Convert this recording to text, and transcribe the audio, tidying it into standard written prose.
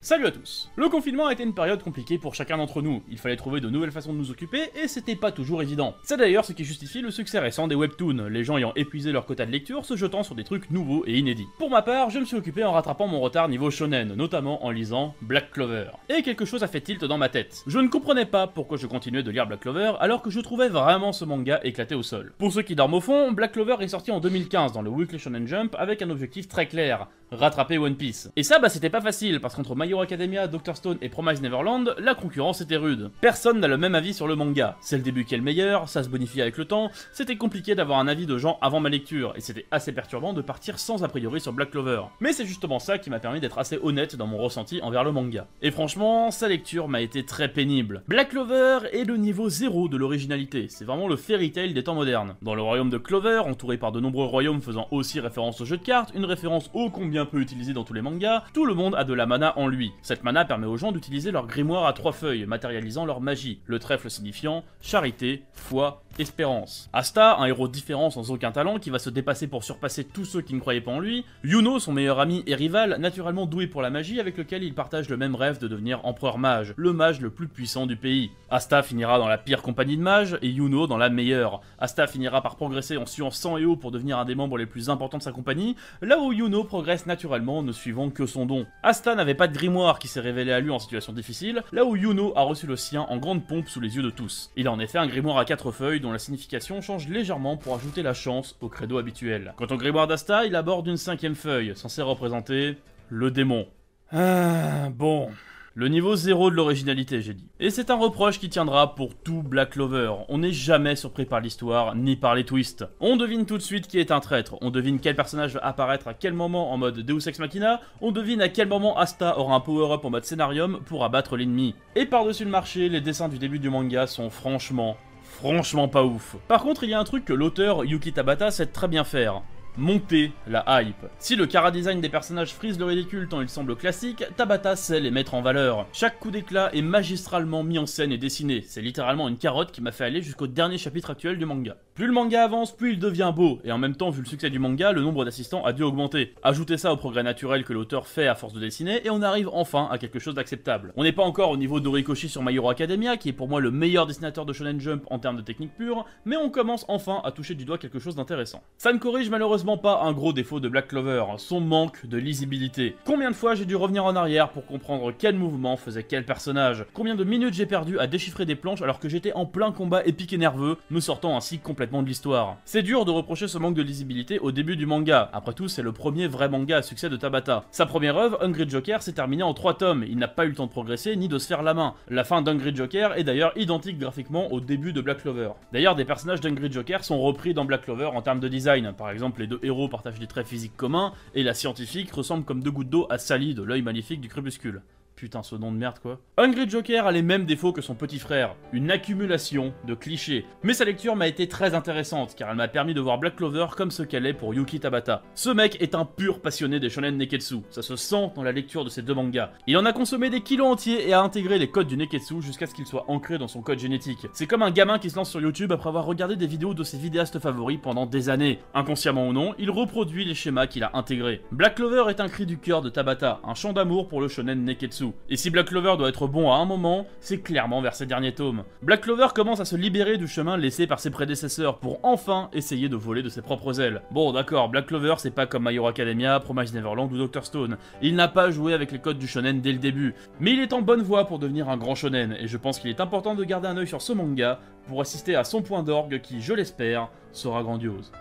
Salut à tous. Le confinement a été une période compliquée pour chacun d'entre nous, il fallait trouver de nouvelles façons de nous occuper et c'était pas toujours évident. C'est d'ailleurs ce qui justifie le succès récent des webtoons, les gens ayant épuisé leur quota de lecture se jetant sur des trucs nouveaux et inédits. Pour ma part, je me suis occupé en rattrapant mon retard niveau shonen, notamment en lisant Black Clover. Et quelque chose a fait tilt dans ma tête. Je ne comprenais pas pourquoi je continuais de lire Black Clover alors que je trouvais vraiment ce manga éclaté au sol. Pour ceux qui dorment au fond, Black Clover est sorti en 2015 dans le Weekly Shonen Jump avec un objectif très clair, rattraper One Piece. Et ça c'était pas facile parce qu'entre My Hero Academia, Dr. Stone et Promise Neverland, la concurrence était rude. Personne n'a le même avis sur le manga. C'est le début qui est le meilleur, ça se bonifie avec le temps, c'était compliqué d'avoir un avis de gens avant ma lecture, et c'était assez perturbant de partir sans a priori sur Black Clover. Mais c'est justement ça qui m'a permis d'être assez honnête dans mon ressenti envers le manga. Et franchement, sa lecture m'a été très pénible. Black Clover est le niveau 0 de l'originalité, c'est vraiment le fairy tale des temps modernes. Dans le royaume de Clover, entouré par de nombreux royaumes faisant aussi référence au jeu de cartes, une référence ô combien peu utilisée dans tous les mangas, tout le monde a de la mana en lui. Cette mana permet aux gens d'utiliser leur grimoire à 3 feuilles, matérialisant leur magie, le trèfle signifiant charité, foi, espérance. Asta, un héros différent sans aucun talent qui va se dépasser pour surpasser tous ceux qui ne croyaient pas en lui. Yuno, son meilleur ami et rival, naturellement doué pour la magie avec lequel il partage le même rêve de devenir empereur mage, le mage le plus puissant du pays. Asta finira dans la pire compagnie de mages et Yuno dans la meilleure. Asta finira par progresser en suant sang et eau pour devenir un des membres les plus importants de sa compagnie, là où Yuno progresse naturellement ne suivant que son don. Asta n'avait pas de grimoire qui s'est révélé à lui en situation difficile, là où Yuno a reçu le sien en grande pompe sous les yeux de tous. Il a en effet un grimoire à 4 feuilles dont la signification change légèrement pour ajouter la chance au credo habituel. Quant au grimoire d'Asta, il aborde une 5ème feuille, censée représenter le démon. Bon... Le niveau 0 de l'originalité, j'ai dit. Et c'est un reproche qui tiendra pour tout Black Clover. On n'est jamais surpris par l'histoire, ni par les twists. On devine tout de suite qui est un traître, on devine quel personnage va apparaître à quel moment en mode Deus Ex Machina, on devine à quel moment Asta aura un power-up en mode scénarium pour abattre l'ennemi. Et par-dessus le marché, les dessins du début du manga sont franchement pas ouf. Par contre, il y a un truc que l'auteur Yuki Tabata sait très bien faire. Monter la hype. Si le chara-design des personnages frise le ridicule tant il semble classique, Tabata sait les mettre en valeur. Chaque coup d'éclat est magistralement mis en scène et dessiné, c'est littéralement une carotte qui m'a fait aller jusqu'au dernier chapitre actuel du manga. Plus le manga avance, plus il devient beau, et en même temps, vu le succès du manga, le nombre d'assistants a dû augmenter. Ajoutez ça au progrès naturel que l'auteur fait à force de dessiner, et on arrive enfin à quelque chose d'acceptable. On n'est pas encore au niveau d'Horikoshi sur My Hero Academia, qui est pour moi le meilleur dessinateur de Shonen Jump en termes de technique pure, mais on commence enfin à toucher du doigt quelque chose d'intéressant. Ça ne corrige malheureusement pas un gros défaut de Black Clover, son manque de lisibilité. Combien de fois j'ai dû revenir en arrière pour comprendre quel mouvement faisait quel personnage? Combien de minutes j'ai perdu à déchiffrer des planches alors que j'étais en plein combat épique et nerveux, me sortant ainsi complètement de l'histoire. C'est dur de reprocher ce manque de lisibilité au début du manga, après tout c'est le premier vrai manga à succès de Tabata. Sa première œuvre, Hungry Joker, s'est terminée en 3 tomes, il n'a pas eu le temps de progresser ni de se faire la main. La fin d'Hungry Joker est d'ailleurs identique graphiquement au début de Black Clover. D'ailleurs des personnages d'Hungry Joker sont repris dans Black Clover en termes de design, par exemple les 2 héros partagent des traits physiques communs, et la scientifique ressemble comme 2 gouttes d'eau à Sally de l'œil maléfique du crépuscule. Putain, ce nom de merde quoi. Hungry Joker a les mêmes défauts que son petit frère, une accumulation de clichés. Mais sa lecture m'a été très intéressante, car elle m'a permis de voir Black Clover comme ce qu'elle est pour Yuki Tabata. Ce mec est un pur passionné des shonen neketsu, ça se sent dans la lecture de ces 2 mangas. Il en a consommé des kilos entiers et a intégré les codes du neketsu jusqu'à ce qu'ils soient ancrés dans son code génétique. C'est comme un gamin qui se lance sur YouTube après avoir regardé des vidéos de ses vidéastes favoris pendant des années. Inconsciemment ou non, il reproduit les schémas qu'il a intégrés. Black Clover est un cri du cœur de Tabata, un chant d'amour pour le shonen neketsu. Et si Black Clover doit être bon à un moment, c'est clairement vers ses derniers tomes. Black Clover commence à se libérer du chemin laissé par ses prédécesseurs pour enfin essayer de voler de ses propres ailes. Bon d'accord, Black Clover c'est pas comme My Hero Academia, Promise Neverland ou Dr. Stone. Il n'a pas joué avec les codes du shonen dès le début. Mais il est en bonne voie pour devenir un grand shonen, et je pense qu'il est important de garder un œil sur ce manga pour assister à son point d'orgue qui, je l'espère, sera grandiose.